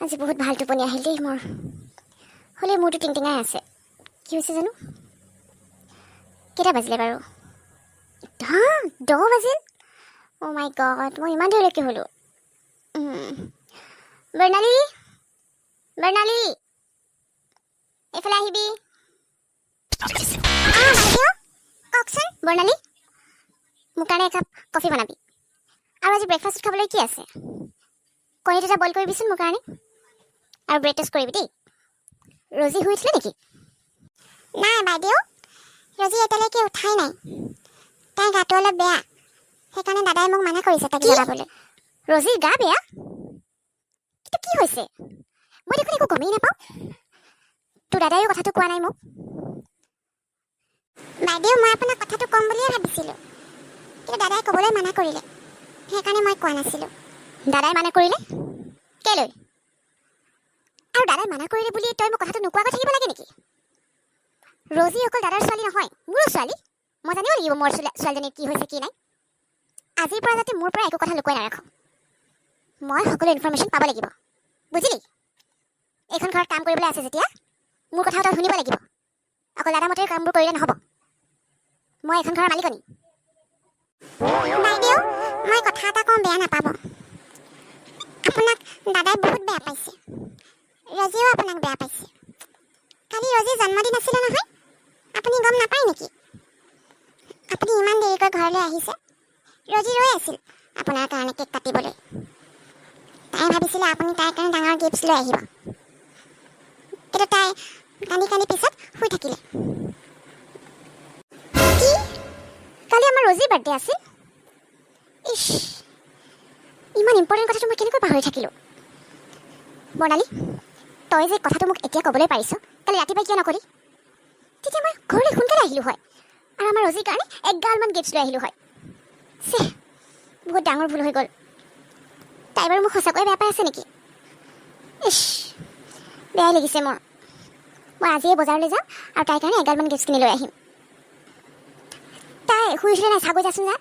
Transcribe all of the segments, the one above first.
আজি বহুত ভাল টোপনি আহিল দেই মোৰ। হ'লে মোৰটো টিংটিঙাই আছে। কি হৈছে জানো? কেইটা বাজিলে বাৰু? 10 বাজিল। অ' মাই গড, মই ইমান দেৰিলৈকে হ'লোঁ। বৰ্ণালী, বৰ্ণালী, এইফালে আহিবি। বাইদেউ কওকচোন। বৰ্ণালী, মোৰ কাৰণে একাপ কফি বনাবি। আৰু আজি ব্ৰেকফাষ্ট খাবলৈ কি আছে? কণী দুটা বইল কৰিবিচোন মোৰ কাৰণে। আৰু ব্ৰেড টোষ্ট কৰিবি দেই। ৰজি শুই উঠিলে নেকি? নাই বাইদেউ, ৰজি এতিয়ালৈকে উঠাই নাই। তাইৰ গাটো অলপ বেয়া, সেইকাৰণে দাদাই মোক মানা কৰিছে তাইক জগাবলৈ। ৰজিৰ গা বেয়া? কিন্তু কি হৈছে? মই দেখোন একো গমেই নাপাওঁ। তোৰ দাদাইও কথাটো কোৱা নাই মোক। বাইদেউ, মই আপোনাক কথাটো ক'ম বুলিয়ে ভাবিছিলোঁ, কিন্তু দাদাই ক'বলৈ মানা কৰিলে, সেইকাৰণে মই কোৱা নাছিলোঁ। দাদাই মানা কৰিলে? কেলৈ? আৰু দাদাই মানা কৰিলে বুলি তই মোক কথাটো নোকোৱাকৈ থাকিব লাগে নেকি? ৰজি অকল দাদাৰ ছোৱালী নহয়, মোৰো ছোৱালী। মই জানিব লাগিব মোৰ ছোৱালীজনীৰ কি হৈছে কি নাই। আজিৰ পৰা যাতে মোৰ পৰা একো কথা লুকুৱাই নাৰাখ। মই সকলো ইনফৰমেশ্যন পাব লাগিব, বুজিলি? এইখন ঘৰত কাম কৰিবলৈ আছে যেতিয়া মোৰ কথাও তই শুনিব লাগিব। অকল দাদা মতে কামবোৰ কৰিলে নহ'ব। মই এইখন ঘৰৰ মালিকনী। বাইদেউ, মই কথা এটা কওঁ, বেয়া নাপাব। আপোনাক দাদাই বহুত বেয়া পাইছে। ৰজিও আপোনাক বেয়া পাইছে। কালি ৰজিৰ জন্মদিন আছিলে নহয়, আপুনি গম নাপায় নেকি? আপুনি ইমান দেৰিকৈ ঘৰলৈ আহিছে। ৰজি ৰৈ আছিল আপোনাৰ কাৰণে কেক কাটিবলৈ। তাই ভাবিছিলে আপুনি তাইৰ কাৰণে ডাঙৰ গিফ্ট লৈ আহিব, কিন্তু তাই কান্দি কান্দি পিছত শুই থাকিলে। কি? কালি আমাৰ ৰজিৰ বাৰ্থডে আছিল? ইছ, ইমান ইম্পৰ্টেণ্ট কথাটো মই কেনেকৈ পাহৰি থাকিলোঁ। বৰ্ণালী, তই যে কথাটো মোক এতিয়া ক'বলৈ পাৰিছ, কালি ৰাতিপুৱাই কিয় নকলি? তেতিয়া মই ঘৰলৈ সোনকালে আহিলোঁ হয়, আৰু আমাৰ ৰজিৰ কাৰণে এগালমান গিফ্ট লৈ আহিলোঁ হয়। বহুত ডাঙৰ ভুল হৈ গ'ল। তাই বাৰু মোক সঁচাকৈয়ে বেয়া পাই আছে নেকি? ইছ, বেয়াই লাগিছে মোৰ। মই আজিয়ে বজাৰলৈ যাম আৰু তাইৰ কাৰণে এগালমান গিফ্ট কিনি লৈ আহিম। তাই শুই উঠিলে নাই, চাগৈ যাচোন যা।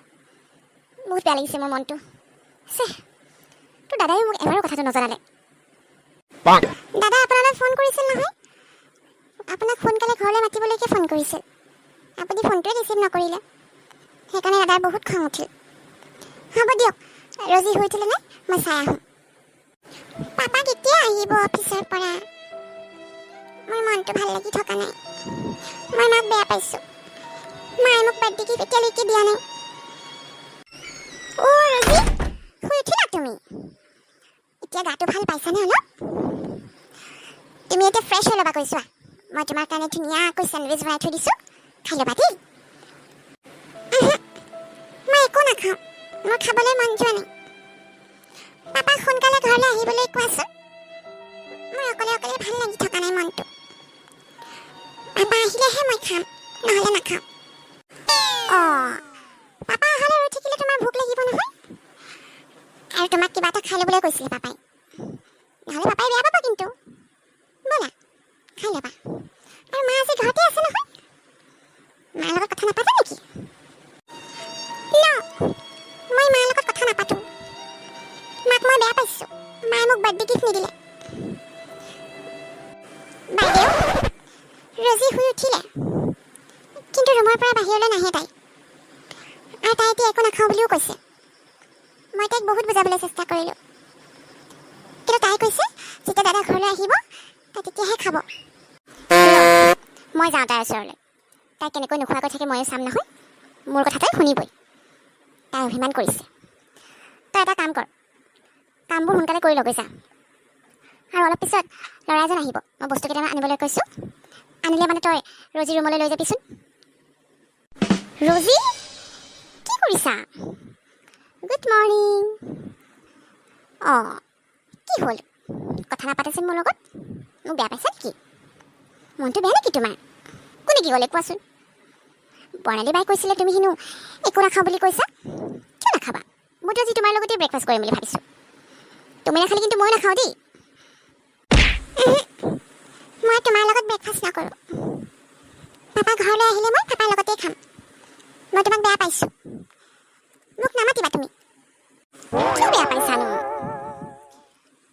বহুত বেয়া লাগিছে মোৰ মনটো। তোৰ দাদায়ো মোক এবাৰো কথাটো নজনালে। দাদা আপোনালৈ ফোন কৰিছিল নহয়, আপোনাক সোনকালে ঘৰলৈ মাতিবলৈকে ফোন কৰিছিল। আপুনি ফোনটোৱে ৰিচিভ নকৰিলে, সেইকাৰণে দাদাৰ বহুত খং উঠিল। হ'ব দিয়ক, ৰজি শুই উঠিলে নাই মই চাই আহোঁ। পাপা কেতিয়া আহিব অফিচৰ পৰা? মোৰ মনটো ভাল লাগি থকা নাই। মই মাক বেয়া পাইছোঁ। মায়ে মোক বাৰ্থডে গিফ্ট এতিয়ালৈকে দিয়া নাই। অ' ৰজি, শুই উঠিলা তুমি? এতিয়া গাটো ভাল পাইছানে অলপ? তুমি এতিয়া ফ্ৰেছ হৈ ল'বা কৈছোৱা। মই তোমাৰ কাৰণে ধুনীয়াকৈ চেণ্ডউইচ বনাই থৈ দিছোঁ, খাই ল'বা দেই। মই একো নাখাওঁ, মোৰ খাবলৈ মন যোৱা নাই। পাপাক সোনকালে ঘৰলৈ আহিবলৈ কোৱাচোন। মোৰ অকলে অকলে ভাল লাগি থকা নাই মনটো। পাপা আহিলেহে মই খাম, নহ'লে নাখাওঁ। অঁ, পাপা অহালৈ ৰৈ থাকিলে তোমাৰ ভোক লাগিব নহয়। আৰু তোমাক কিবা এটা খাই ল'বলৈ কৈছিলে পাপাই, নহ'লে পাপাই বেয়া পাব কিন্তু। ব'লা খাই ল'বা। আৰু মা আজি ঘৰতে আছে নহয়, মাৰ লগত কথা নাপাতা নেকি? মই মাৰ লগত কথা নাপাতোঁ। মাক মই বেয়া পাইছোঁ, মায়ে মোক বাৰ্থডে গিফ্ট নিদিলে। বাইদেউ, ৰজি শুই উঠিলে, কিন্তু ৰুমৰ পৰা বাহিৰলৈ নাহে তাই। আৰু তাই এতিয়া একো নাখাওঁ বুলিও কৈছে। মই তাইক বহুত বুজাবলৈ চেষ্টা কৰিলোঁ, কিন্তু তাই কৈছে যেতিয়া দাদা ঘৰলৈ আহিব তাই তেতিয়াহে খাব। মই যাওঁ তাইৰ ওচৰলৈ। তাই কেনেকৈ নোখোৱাকৈ থাকে ময়ো চাম নহয়। মোৰ কথা তাই শুনিবই। তাই অভিমান কৰিছে। তই এটা কাম কৰ, কামবোৰ সোনকালে কৰি ল'গৈ যা। আৰু অলপ পিছত ল'ৰা এজন আহিব, মই বস্তু কেইটামান আনিবলৈ কৈছোঁ। আনিলে মানে তই ৰজি ৰুমলৈ লৈ যাবিচোন। ৰজি, কি কৰিছা? Good morning. অঁ, কি হ'ল? কথা নাপাতেচোন মোৰ লগত। মোক বেয়া পাইছা নেকি? মনটো বেয়া নেকি তোমাৰ? কোনে কি ক'লে কোৱাচোন? বৰ্ণালী বাই কৈছিলে তুমি হেনো একো নাখাওঁ বুলি কৈছা। কিয় নাখাবা? মইতো আজি তোমাৰ লগতে ব্ৰেকফাষ্ট কৰিম বুলি ভাবিছোঁ। তুমি নাখালে কিন্তু ময়ো নাখাওঁ দেই। মই তোমাৰ লগত ব্ৰেকফাষ্ট নকৰোঁ। পাপা ঘৰলৈ আহিলে মই পাপাৰ লগতেই খাম। মই তোমাক বেয়া পাইছোঁ, মোক নামাতিবা তুমি। কিয় বেয়া পাইছানো?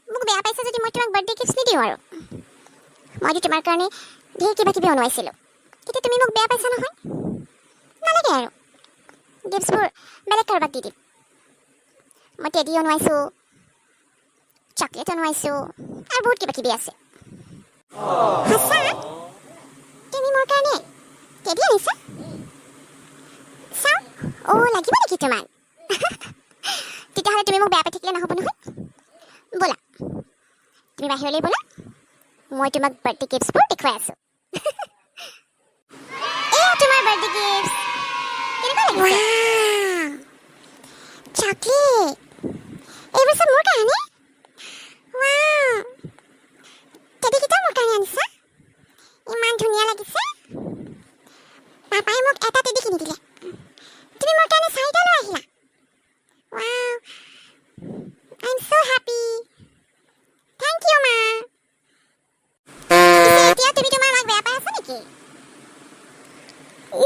মোক বেয়া পাইছা যদি মই তোমাক বাৰ্থডে দিওঁ আৰু মইতো তোমাৰ কাৰণে ঢেৰ কিবা কিবি অনোৱাইছিলোঁ তেতিয়া তুমি মোক বেয়া পাইছা নহয় নালাগে আৰু গিফ্টছবোৰ বেলেগ কাৰোবাক দি দিম মই টেডি অনোৱাইছোঁ চকলেট অনোৱাইছোঁ আৰু বহুত কিবা কিবি আছে সঁচা তুমি মোৰ কাৰণে টেডি আনিছা চাওঁ লাগিব নেকি তোমাক তেতিয়াহ'লে তুমি মোক বেয়া পাই থাকিলে নহ'ব নহয় ব'লা তুমি বাহিৰলৈ ব'লা মই তোমাক বাৰ্থডে গিফ্টছবোৰ দেখুৱাই আছোঁ এয়া তোমাৰ বাৰ্থডে গিফ্টছ কেনেকুৱা লাগিছে চকলেট এইবোৰ চব মোৰ কাৰণে টেডিকেইটা মোৰ কাৰণে আনিছা ইমান ধুনীয়া লাগিছে পাপাই মোক এটা টেডি কিনি দিলে তুমি মোৰ কাৰণে 4টা লৈ আহিলা I am so happy thank you মা এতিয়া তুমি তোমাৰ মাক বেয়া পাই আছা নেকি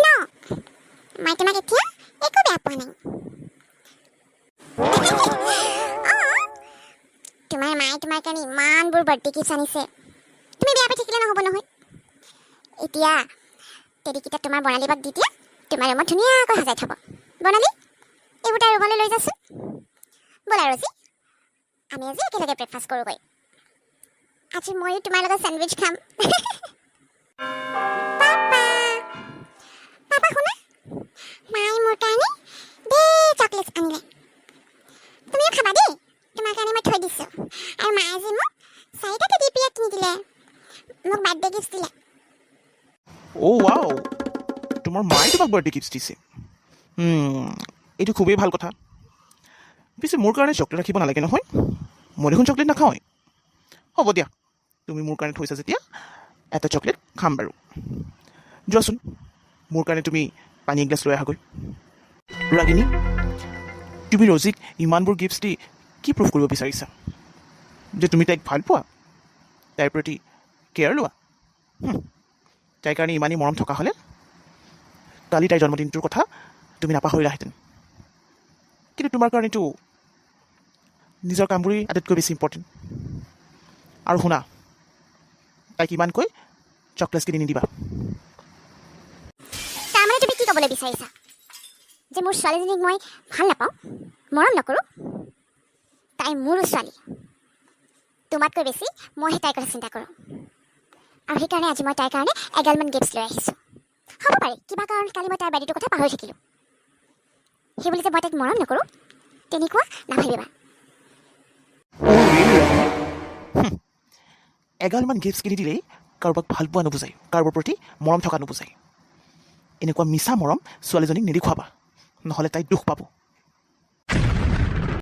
ন মই তোমাক এতিয়া একো বেয়া পোৱা নাই তোমাৰ মায়ে তোমাৰ কাৰণে ইমানবোৰ বাৰ্থডে গিফ্ট আনিছে তুমি বেয়া পাই থাকিলে নহ'ব নহয় এতিয়া টেডিকেইটা তোমাৰ বৰ্ণালী বাক দি দিয়া তোমাৰ ৰুমত ধুনীয়াকৈ সজাই থ'ব বৰ্ণালী এইবোৰ তাই ৰুমলৈ লৈ যাচোন ব'লা ৰজি আমি আজি একেলগে ব্ৰেকফাষ্ট কৰোঁগৈ আজি ময়ো তোমাৰ লগত চেণ্ডউইচ খাম পাপা শুনা মায়ে মোৰ কাৰণে ঢেৰ চকলেটছ আনিলে তুমিও খাবা দেই তোমাৰ কাৰণে মই থৈ দিছোঁ আৰু মায়ে আজি মোক 4টা টেডি বিয়াৰ কিনি দিলে মোক বাৰ্থডে গিফ্ট দিলে ৱাও তোমাৰ মায়ে তোমাক বাৰ্থডে গিফ্ট দিছে এইটো খুবেই ভাল কথা পিছে মোৰ কাৰণে চকলেট ৰাখিব নালাগে নহয় মই দেখোন চকলেট নাখাওঁৱেই হ'ব দিয়া তুমি মোৰ কাৰণে থৈছা যেতিয়া এটা চকলেট খাম বাৰু যোৱাচোন মোৰ কাৰণে তুমি পানী এগিলাছ লৈ আহাগৈ ৰাগিনী তুমি ৰজিক ইমানবোৰ গিফ্টছ দি কি প্ৰুভ কৰিব বিচাৰিছা যে তুমি তাইক ভাল পোৱা তাইৰ প্ৰতি কেয়াৰ লোৱা তাইৰ কাৰণে ইমানেই মৰম থকা হ'লে কালি তাইৰ জন্মদিনটোৰ কথা তুমি নাপাহৰিলাহেঁতেন কিন্তু তোমাৰ কাৰণেতো নিজৰ কামবোৰেই আটাইতকৈ বেছি ইম্পৰ্টেণ্ট আৰু শুনা তাইক ইমানকৈ চকলেটছ কিনি নিদিবা তাৰমানে তুমি কি ক'বলৈ বিচাৰিছা যে মোৰ ছোৱালীজনীক মই ভাল নাপাওঁ মৰম নকৰোঁ তাই মোৰো ছোৱালী তোমাতকৈ বেছি মইহে তাইৰ কথা চিন্তা কৰোঁ আৰু সেইকাৰণে আজি মই তাইৰ কাৰণে এগালমান গিফ্টছ লৈ আহিছোঁ হ'ব পাৰে কিবা কাৰণত কালি মই তাইৰ বাৰ্থডেটোৰ কথা পাহৰি থাকিলোঁ সেইবুলি যে মই তাইক মৰম নকৰোঁ তেনেকুৱা নাভাবিবা এগালমান গিফ্টছ কিনি দিলেই কাৰোবাক ভাল পোৱা নুবুজায় কাৰোবাৰ প্ৰতি মৰম থকা নুবুজায় এনেকুৱা মিছা মৰম ছোৱালীজনীক নেদেখুৱাবা নহ'লে তাই দুখ পাব